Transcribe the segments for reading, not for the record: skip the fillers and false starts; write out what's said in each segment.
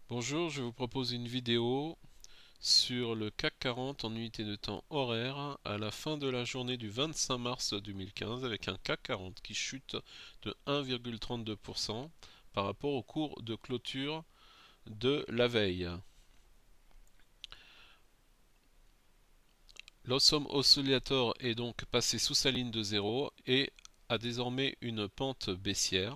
Bonjour, je vous propose une vidéo sur le CAC 40 en unité de temps horaire à la fin de la journée du 25 mars 2015 avec un CAC 40 qui chute de 1,32% par rapport au cours de clôture de la veille. L'Awesome Oscillator est donc passé sous sa ligne de 0 et a désormais une pente baissière.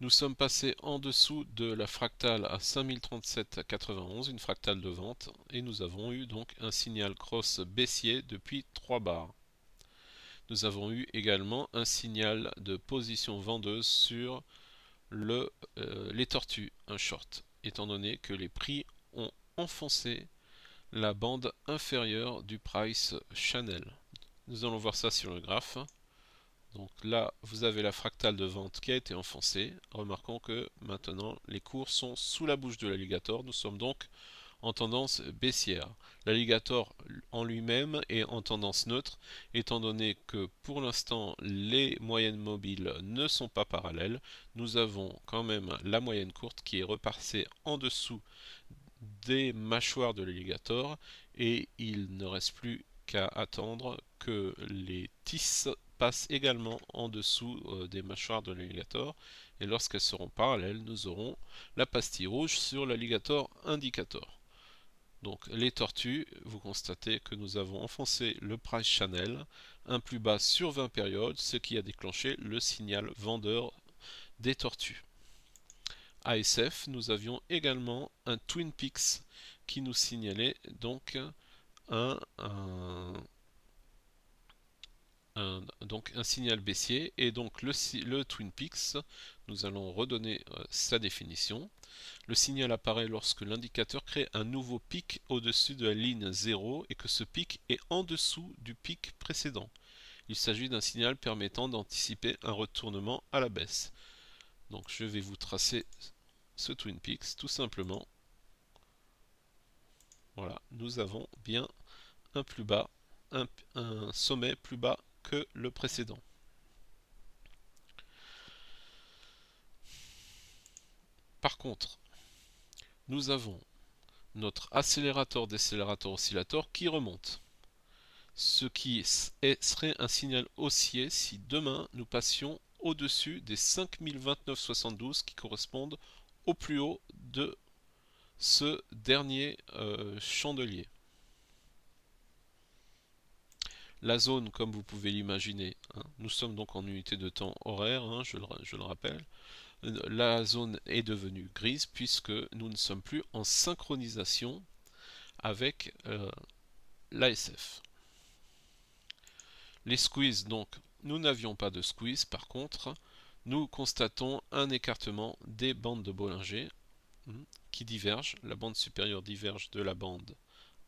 Nous sommes passés en dessous de la fractale à 5037,91, une fractale de vente, et nous avons eu donc un signal cross baissier depuis 3 barres. Nous avons eu également un signal de position vendeuse sur les tortues, un short, étant donné que les prix ont enfoncé la bande inférieure du price channel. Nous allons voir ça sur le graphe. Donc là, vous avez la fractale de vente qui a été enfoncée. Remarquons que maintenant, les cours sont sous la bouche de l'alligator. Nous sommes donc en tendance baissière. L'alligator en lui-même est en tendance neutre, étant donné que pour l'instant, les moyennes mobiles ne sont pas parallèles. Nous avons quand même la moyenne courte qui est repassée en dessous des mâchoires de l'alligator et il ne reste plus qu'à attendre que les tisses passent également en dessous des mâchoires de l'alligator et lorsqu'elles seront parallèles, nous aurons la pastille rouge sur l'alligator indicator. Donc les tortues, vous constatez que nous avons enfoncé le price channel, un plus bas sur 20 périodes, ce qui a déclenché le signal vendeur des tortues. ASF, nous avions également un Twin Peaks qui nous signalait donc un, un, un signal baissier et donc le Twin Peaks, nous allons redonner sa définition. Le signal apparaît lorsque l'indicateur crée un nouveau pic au-dessus de la ligne 0 et que ce pic est en dessous du pic précédent. Il s'agit d'un signal permettant d'anticiper un retournement à la baisse. Donc je vais vous tracer ce Twin Peaks tout simplement. Voilà, nous avons bien un plus bas, un sommet plus bas que le précédent. Par contre, nous avons notre accélérateur-décélérateur oscillateur qui remonte. Ce qui serait un signal haussier si demain nous passions au-dessus des 5029,72 qui correspondent au plus haut de ce dernier chandelier. La zone, comme vous pouvez l'imaginer, hein, nous sommes donc en unité de temps horaire, hein, je le rappelle, la zone est devenue grise puisque nous ne sommes plus en synchronisation avec l'ASF. Les squeezes, donc, nous n'avions pas de squeeze, par contre, nous constatons un écartement des bandes de Bollinger qui divergent. La bande supérieure diverge de la bande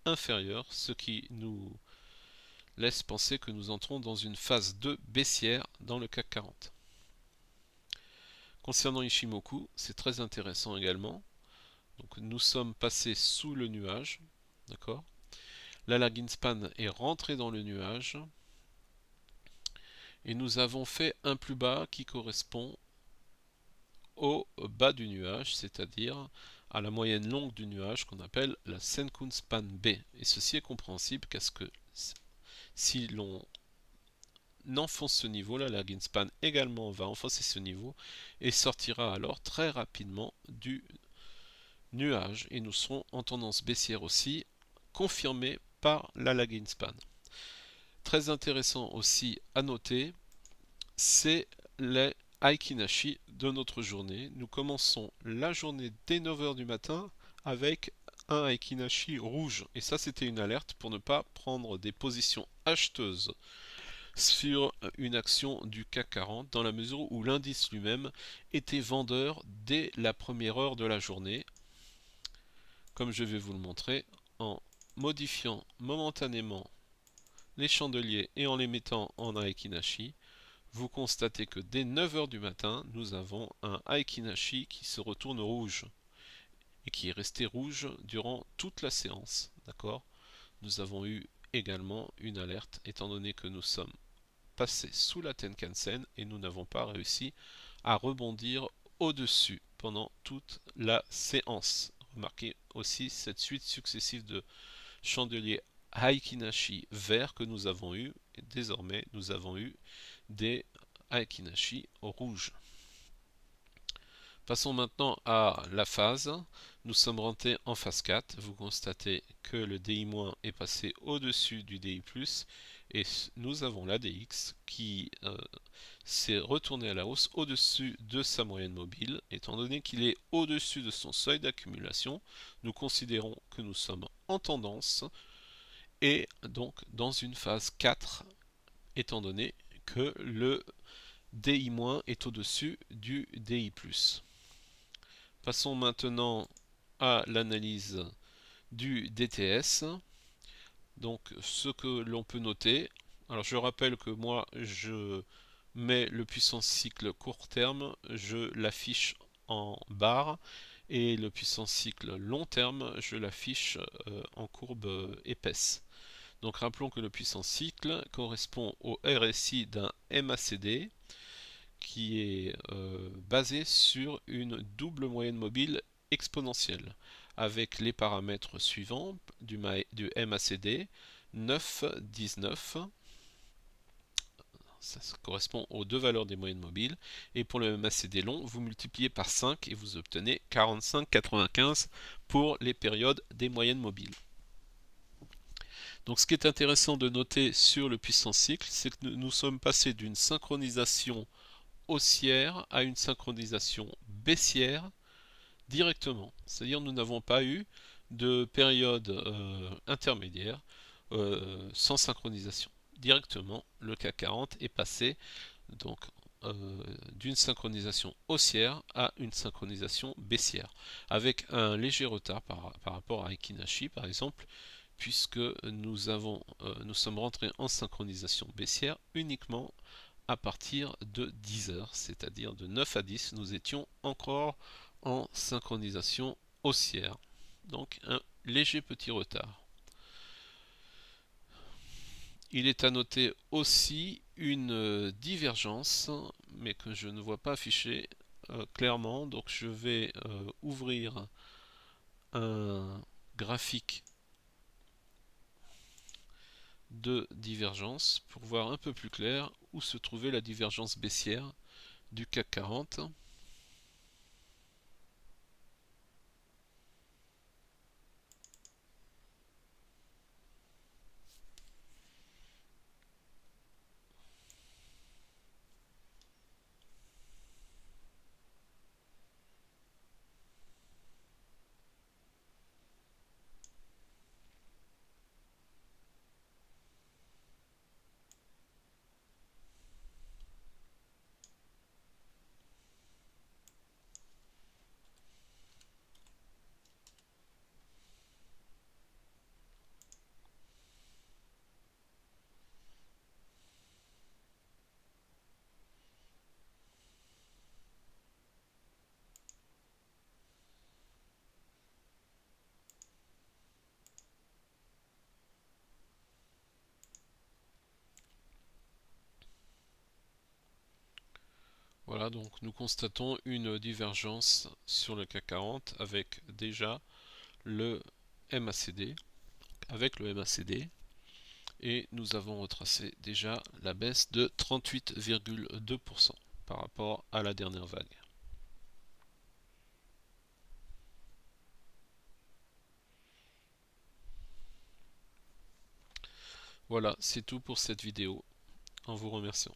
inférieure, ce qui nous laisse penser que nous entrons dans une phase 2 baissière dans le CAC 40. Concernant Ishimoku, c'est très intéressant également. Donc nous sommes passés sous le nuage, d'accord. La lagging span est rentrée dans le nuage et nous avons fait un plus bas qui correspond au bas du nuage, c'est-à-dire à la moyenne longue du nuage qu'on appelle la Senkun Span B. Et ceci est compréhensible parce que si l'on enfonce ce niveau, là, la Greenspan également va enfoncer ce niveau et sortira alors très rapidement du nuage et nous serons en tendance baissière aussi, confirmé par la lagging span. Très intéressant aussi à noter, c'est les Aikinashi de notre journée. Nous commençons la journée dès 9h du matin avec un Aikinashi rouge. Et ça, c'était une alerte pour ne pas prendre des positions acheteuses sur une action du CAC 40 dans la mesure où l'indice lui-même était vendeur dès la première heure de la journée, comme je vais vous le montrer en modifiant momentanément les chandeliers et en les mettant en Aikinashi. Vous constatez que dès 9h du matin, nous avons un Aikinashi qui se retourne rouge et qui est resté rouge durant toute la séance. D'accord. Nous avons eu également une alerte étant donné que nous sommes passé sous la Tenkan-sen et nous n'avons pas réussi à rebondir au-dessus pendant toute la séance. Remarquez aussi cette suite successive de chandeliers Haikinashi verts que nous avons eu, et désormais nous avons eu des Haikinashi rouges. Passons maintenant à la phase. Nous sommes rentrés en phase 4. Vous constatez que le DI- est passé au-dessus du DI+, et nous avons l'ADX qui s'est retourné à la hausse au-dessus de sa moyenne mobile. Étant donné qu'il est au-dessus de son seuil d'accumulation, nous considérons que nous sommes en tendance et donc dans une phase 4, étant donné que le DI- est au-dessus du DI+. Passons maintenant à l'analyse du DTS. Donc ce que l'on peut noter, alors je rappelle que moi je mets le puissance cycle court terme, je l'affiche en barre, et le puissance cycle long terme, je l'affiche en courbe épaisse. Donc rappelons que le puissance cycle correspond au RSI d'un MACD qui est basé sur une double moyenne mobile exponentielle avec les paramètres suivants du MACD 9, 19, ça correspond aux deux valeurs des moyennes mobiles, et pour le MACD long, vous multipliez par 5 et vous obtenez 45,95 pour les périodes des moyennes mobiles. Donc ce qui est intéressant de noter sur le puissance cycle, c'est que nous sommes passés d'une synchronisation haussière à une synchronisation baissière directement. C'est-à-dire nous n'avons pas eu de période intermédiaire sans synchronisation. Directement, le CAC 40 est passé donc d'une synchronisation haussière à une synchronisation baissière, avec un léger retard par rapport à Ekinashi par exemple, puisque nous sommes rentrés en synchronisation baissière uniquement à partir de 10 heures, c'est-à-dire de 9 à 10, nous étions encore en synchronisation haussière. Donc un léger petit retard. Il est à noter aussi une divergence, mais que je ne vois pas affichée clairement. Donc je vais ouvrir un graphique de divergence pour voir un peu plus clair où se trouvait la divergence baissière du CAC 40. Voilà, donc nous constatons une divergence sur le CAC 40 avec déjà le MACD, et nous avons retracé déjà la baisse de 38,2% par rapport à la dernière vague. Voilà, c'est tout pour cette vidéo, en vous remerciant.